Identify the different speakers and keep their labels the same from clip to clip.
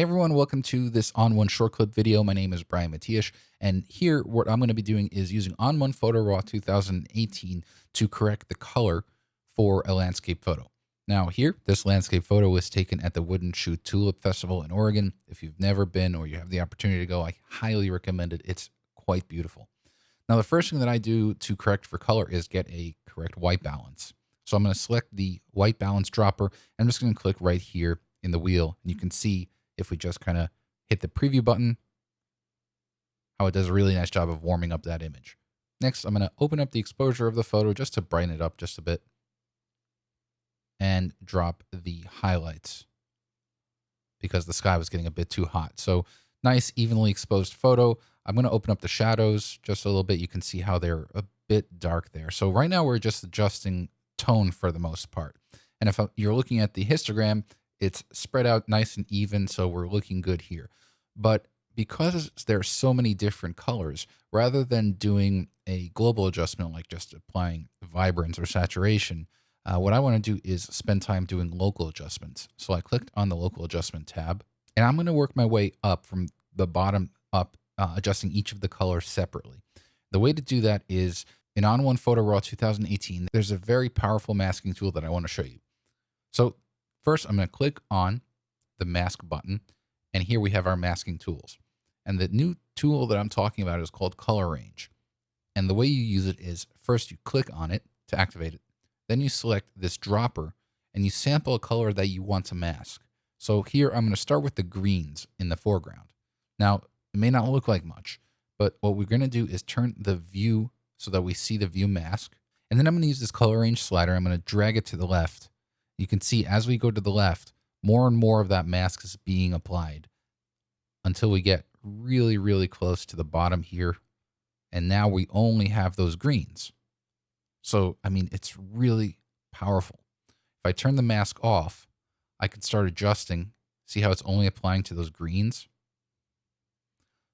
Speaker 1: Hey everyone, welcome to this ON1 short clip video. My name is Brian Matiash, and here what I'm going to be doing is using ON1 Photo RAW 2018 to correct the color for a landscape photo. Now here, this landscape photo was taken at the Wooden Shoe Tulip Festival in Oregon. If you've never been or you have the opportunity to go, I highly recommend it. It's quite beautiful. Now the first thing that I do to correct for color is get a correct white balance. So I'm going to select the white balance dropper. I'm just going to click right here in the wheel, and you can see if we just kind of hit the preview button, how it does a really nice job of warming up that image. Next, I'm going to open up the exposure of the photo just to brighten it up just a bit and drop the highlights because the sky was getting a bit too hot. So nice, evenly exposed photo. I'm going to open up the shadows just a little bit. You can see how they're a bit dark there. So right now we're just adjusting tone for the most part. And if you're looking at the histogram, it's spread out nice and even, so we're looking good here. But because there's so many different colors, rather than doing a global adjustment like just applying vibrance or saturation, what I want to do is spend time doing local adjustments. So I clicked on the local adjustment tab, and I'm going to work my way up from the bottom up, adjusting each of the colors separately. The way to do that is in ON1 Photo RAW 2018, there's a very powerful masking tool that I want to show you. So first, I'm going to click on the mask button, and here we have our masking tools. And the new tool that I'm talking about is called Color Range. And the way you use it is first you click on it to activate it. Then you select this dropper, and you sample a color that you want to mask. So here I'm going to start with the greens in the foreground. Now, it may not look like much, but what we're going to do is turn the view so that we see the view mask. And then I'm going to use this color range slider. I'm going to drag it to the left. You can see as we go to the left, more and more of that mask is being applied until we get really, really close to the bottom here. And now we only have those greens. So, I mean, it's really powerful. If I turn the mask off, I can start adjusting. See how it's only applying to those greens?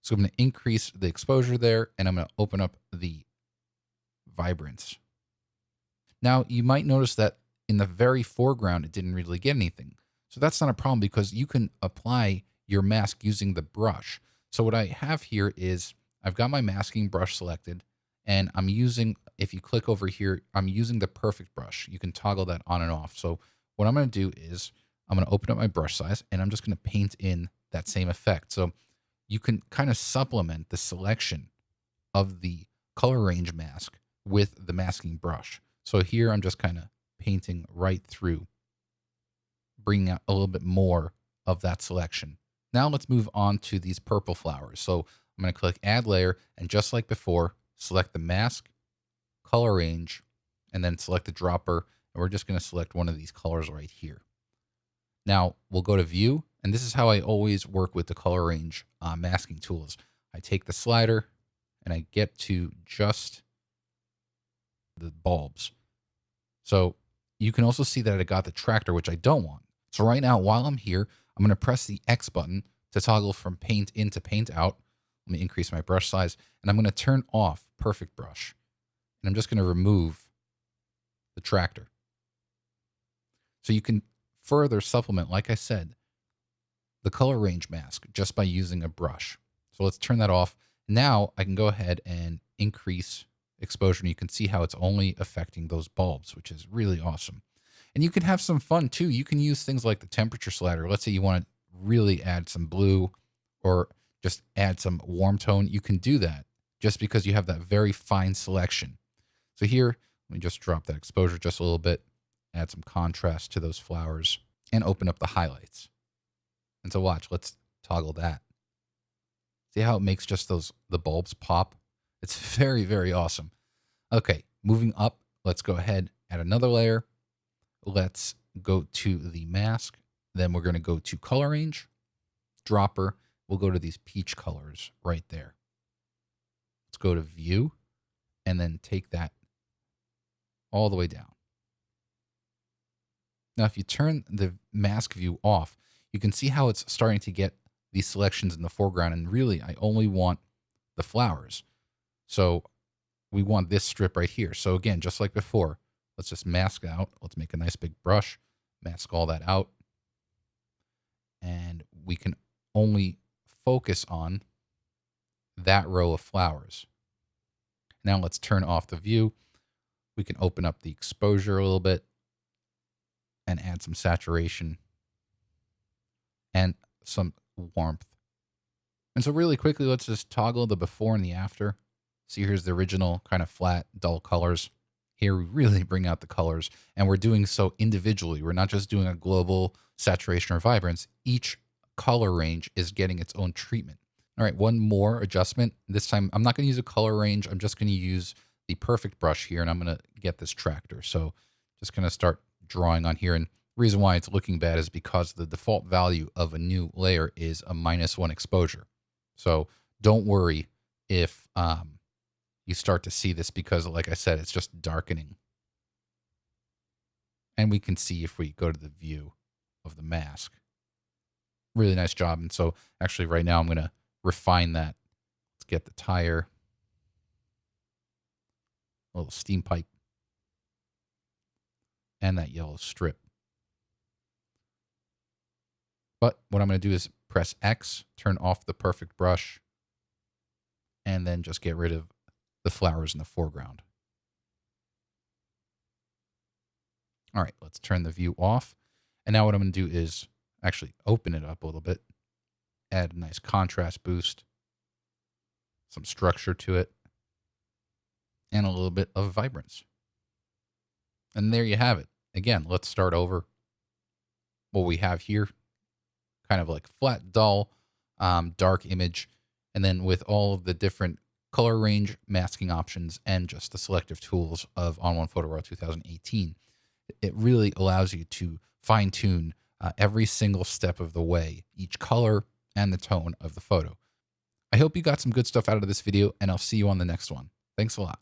Speaker 1: So I'm going to increase the exposure there, and I'm going to open up the vibrance. Now, you might notice that in the very foreground, it didn't really get anything. So that's not a problem because you can apply your mask using the brush. So what I have here is I've got my masking brush selected, and I'm using, if you click over here, I'm using the perfect brush. You can toggle that on and off. So what I'm going to do is I'm going to open up my brush size, and I'm just going to paint in that same effect. So you can kind of supplement the selection of the color range mask with the masking brush. So here I'm just kind of painting right through, bringing out a little bit more of that selection. Now let's move on to these purple flowers. So I'm going to click Add Layer, and just like before, select the mask, color range, and then select the dropper. And we're just going to select one of these colors right here. Now we'll go to View, and this is how I always work with the color range masking tools. I take the slider, and I get to just the bulbs. So you can also see that I got the tractor, which I don't want. So right now, while I'm here, I'm going to press the X button to toggle from paint in to paint out. Let me increase my brush size, and I'm going to turn off Perfect Brush. And I'm just going to remove the tractor. So you can further supplement, like I said, the color range mask just by using a brush. So let's turn that off. Now I can go ahead and increase exposure, and you can see how it's only affecting those bulbs, which is really awesome. And you can have some fun too. You can use things like the temperature slider. Let's say you want to really add some blue or just add some warm tone. You can do that just because you have that very fine selection. So here, let me just drop that exposure just a little bit, add some contrast to those flowers, and open up the highlights. And so watch, let's toggle that. See how it makes just the bulbs pop? It's very, very awesome. Okay, moving up, let's go ahead, add another layer. Let's go to the mask. Then we're going to go to color range, dropper. We'll go to these peach colors right there. Let's go to view, and then take that all the way down. Now, if you turn the mask view off, you can see how it's starting to get these selections in the foreground. And really, I only want the flowers. So we want this strip right here. So again, just like before, let's just mask out. Let's make a nice big brush, mask all that out. And we can only focus on that row of flowers. Now let's turn off the view. We can open up the exposure a little bit and add some saturation and some warmth. And so really quickly, let's just toggle the before and the after. See, here's the original kind of flat, dull colors. Here we really bring out the colors, and we're doing so individually. We're not just doing a global saturation or vibrance. Each color range is getting its own treatment. All right, one more adjustment. This time, I'm not going to use a color range. I'm just going to use the perfect brush here, and I'm going to get this tractor. So just going to start drawing on here. And the reason why it's looking bad is because the default value of a new layer is a -1 exposure. So don't worry if you start to see this, because like I said, it's just darkening. And we can see if we go to the view of the mask. Really nice job. And so actually right now I'm going to refine that. Let's get the tire, a little steam pipe, and that yellow strip. But what I'm going to do is press X, turn off the perfect brush, and then just get rid of the flowers in the foreground. All right, let's turn the view off. And now what I'm going to do is actually open it up a little bit, add a nice contrast boost, some structure to it, and a little bit of vibrance. And there you have it. Again, let's start over. What we have here, kind of like flat, dull, dark image. And then with all of the different color range, masking options, and just the selective tools of ON1 Photo RAW 2018, it really allows you to fine tune every single step of the way, each color and the tone of the photo. I hope you got some good stuff out of this video, and I'll see you on the next one. Thanks a lot.